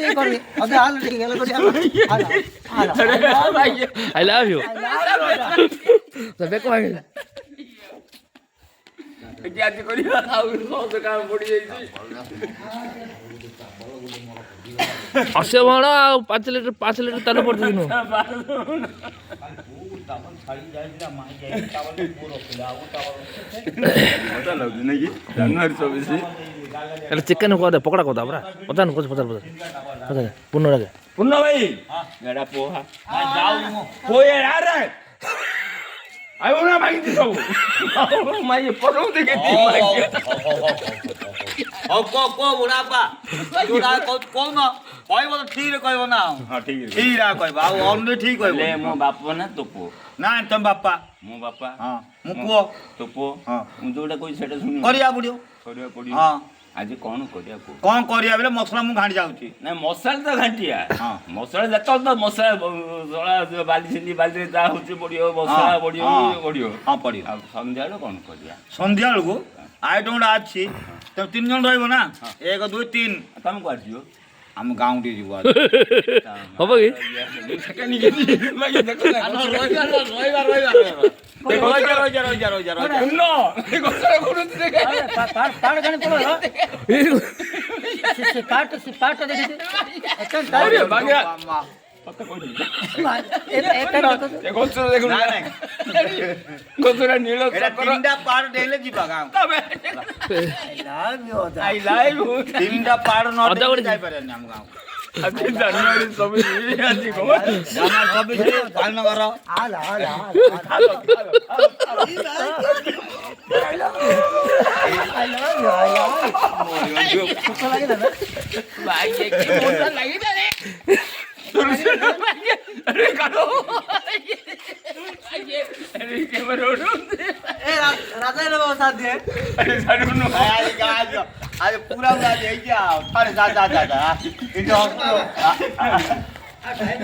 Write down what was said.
ठीक करबी अबे हाल ठीक गेलो तो आई लव यू तो बेको आगे ଆଜି କରିବା ଆଉ ସହଜ କାମ ପଡି ଯାଇଛି। ଅଶେ ଭଣ ଆଉ 5 ଲିଟର ତେଲ ପଡୁଛି ନୁ ମଜା ଲାଗୁଛି ନାଇଁ କି ଜାନୁଆରୀ 24 ହେଲେ ଚିକେନ କର ପକୋଡା କର ପରା ପଚାର ପୂର୍ଣ୍ଣ ରାଗେ ପୂର୍ଣ୍ଣ ଭାଇ ଏଟା ପୋହା ପୋଏ ଆରେ ଆଇବ ନା ଭାଙ୍ଗି ସବୁ ମାଇ ପରଉ ଦେଖେ ଦି ମାଗି को बुढ़ापा जोड़ा कौन कहब तो ठीक कहब ना ହଁ ଠିକ ଅଛି ठीक कहब आ अन्य ठीक कहब ହେଲେ ମୋ ବାପ ନା ତୋ ପୁଅ ना तुम बापा ମୋ ବାପା हाँ मु पुओ ତୋ ପୁଅ हाँ ମୁଁ ଯୋଉଟା କହୁଛି ସେଟା ଶୁଣିବ करिया बुढ़ियो କରିବାକୁ ପଡିବ हाँ ଆଜି କଣ କରିବା କୁହ कौन करिया बेले मसला मु घाणी जाउची ନାଇଁ ମସଲା ତ ଘାଣ୍ଟିଆ ହଁ। ମସଲା ଯେତେବେଳେ ତ ମସଲା ବାଲି ସିନ୍ଧି ବାଲିରେ ଯାହା ହଉଛି ପଡ଼ିବ ମସଲା ହଁ, ପଡ଼ିବ ହଁ। ପଡ଼ିବ हाँ पड़ियो ଆଉ ସନ୍ଧ୍ୟାବେଳେ କଣ କରିବା संध्या बेलू आइटम गुड़ा अच्छी तुम 3 जन रहिबो ना 1 2 3 ତମେ କୁଆଡ଼େ ଯିବ हम गाँव टी जीवा ହବ କି ନୀଳ पार्ट डेले जीवा गाँव ଆଇ ଲାଇଭ 3टा पार्ट न अद्धा गोटे जाई पारे हम गाँव ଆଜି ଜାନୁଆରୀ 26 ଆଜି କଣ जाना सब पालन कर राजा रे साथ दे आज पूरा जा जा जा जा